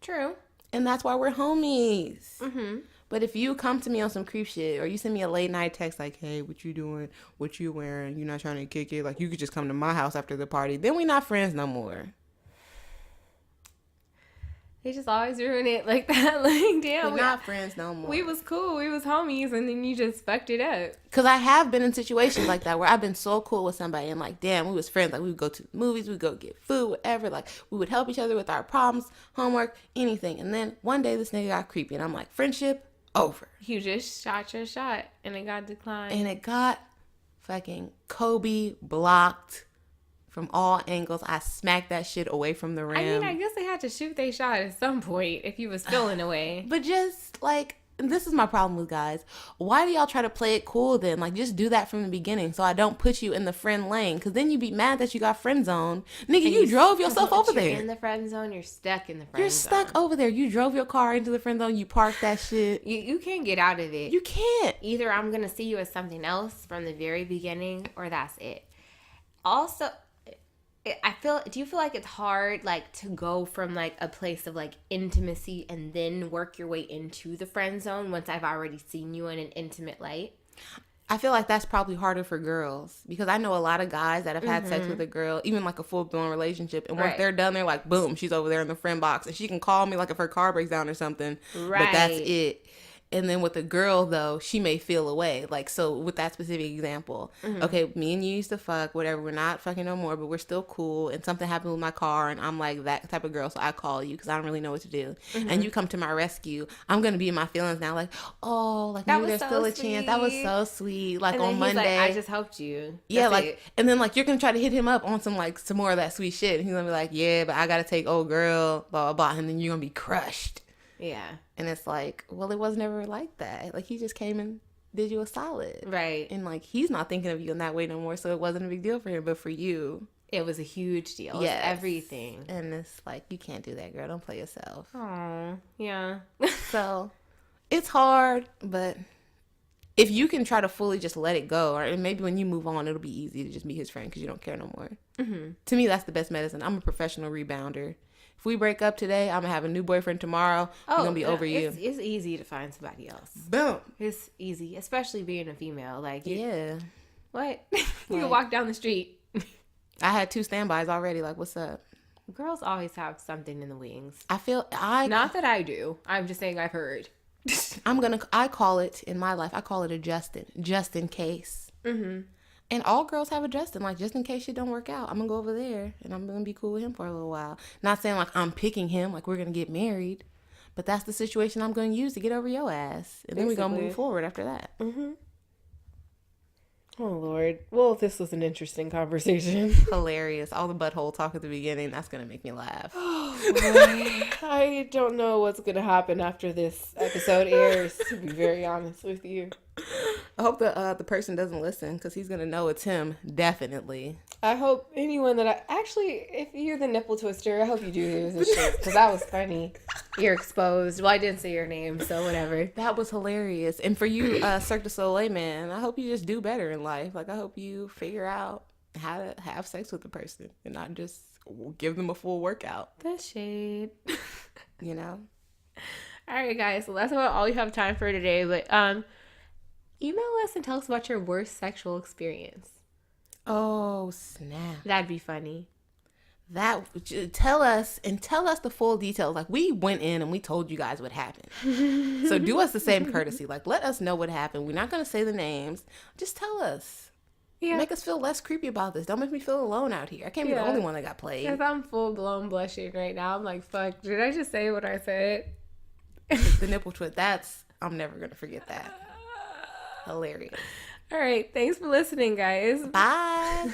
True. And that's why we're homies. Mm-hmm. But if you come to me on some creep shit, or you send me a late night text like, hey, what you doing? What you wearing? You not trying to kick it? Like, you could just come to my house after the party. Then we not friends no more. They just always ruin it like that. Like, damn. We're not friends no more. We was cool. We was homies, and then you just fucked it up. Because I have been in situations like that where I've been so cool with somebody and, like, damn, we was friends. Like, we would go to the movies, we'd go get food, whatever. Like, we would help each other with our problems, homework, anything. And then one day this nigga got creepy, and I'm like, friendship over. You just shot your shot, and it got declined. And it got fucking Kobe blocked from all angles. I smacked that shit away from the rim. I mean, I guess they had to shoot their shot at some point if you was feeling away. But just, like, this is my problem with guys. Why do y'all try to play it cool then? Like, just do that from the beginning so I don't put you in the friend lane. Because then you be mad that you got friend zoned. Nigga, you drove yourself over there. You're in the friend zone. You're stuck in the friend zone. You're stuck over there. You drove your car into the friend zone. You parked that shit. You can't get out of it. You can't. Either I'm going to see you as something else from the very beginning, or that's it. Also, do you feel like it's hard, like, to go from, like, a place of, like, intimacy and then work your way into the friend zone once I've already seen you in an intimate light? I feel like that's probably harder for girls because I know a lot of guys that have had sex with a girl, even like a full-blown relationship, and once they're done, they're like, boom, she's over there in the friend box, and she can call me like if her car breaks down or something, but that's it. And then with a girl, though, she may feel away. Like, so with that specific example, okay, me and you used to fuck, whatever. We're not fucking no more, but we're still cool. And something happened with my car, and I'm like that type of girl, so I call you because I don't really know what to do. And you come to my rescue. I'm going to be in my feelings now, like, oh, like maybe there's still a chance. That was so sweet. Like, on Monday. Like, I just helped you. Yeah, like, it. And then, like, you're going to try to hit him up on some more of that sweet shit. And he's going to be like, yeah, but I got to take old girl, blah, blah, blah. And then you're going to be crushed. Yeah. And it's like, well, it was never like that. Like, he just came and did you a solid. Right. And, like, he's not thinking of you in that way no more, so it wasn't a big deal for him. But for you, it was a huge deal. Yeah. Everything. And it's like, you can't do that, girl. Don't play yourself. Oh, yeah. So, it's hard, but if you can try to fully just let it go, or maybe when you move on, it'll be easy to just be his friend because you don't care no more. Mm-hmm. To me, that's the best medicine. I'm a professional rebounder. If we break up today, I'm going to have a new boyfriend tomorrow. I'm going to be over you. It's easy to find somebody else. Boom. It's easy, especially being a female. Like, yeah. What? You can walk down the street. I had 2 standbys already. Like, what's up? Girls always have something in the wings. Not that I do. I'm just saying I've heard. I call it, in my life, I call it a Justin. Just in case. Mm-hmm. And all girls have a Justin, like, just in case shit don't work out, I'm going to go over there, and I'm going to be cool with him for a little while. Not saying, like, I'm picking him, like, we're going to get married, but that's the situation I'm going to use to get over your ass. And then we're going to move forward after that. Mm-hmm. Oh, Lord. Well, this was an interesting conversation. Hilarious. All the butthole talk at the beginning, that's going to make me laugh. I don't know what's going to happen after this episode airs, to be very honest with you. I hope the person doesn't listen because he's going to know it's him, definitely. I hope anyone actually, if you're the nipple twister, I hope you do use this shit because that was funny. You're exposed. Well, I didn't say your name, so whatever. That was hilarious. And for you, Cirque du Soleil man, I hope you just do better in life. Like, I hope you figure out how to have sex with the person and not just give them a full workout. That's shade. You know? All right, guys. So that's about all we have time for today. But email us and tell us about your worst sexual experience. Oh, snap. That'd be funny. Tell us the full details. Like, we went in and we told you guys what happened. So do us the same courtesy. Like, let us know what happened. We're not going to say the names. Just tell us. Yeah. Make us feel less creepy about this. Don't make me feel alone out here. I can't be the only one that got played. Because I'm full-blown blushing right now. I'm like, fuck, did I just say what I said? The nipple twist. I'm never going to forget that. Hilarious. All right. Thanks for listening, guys. Bye.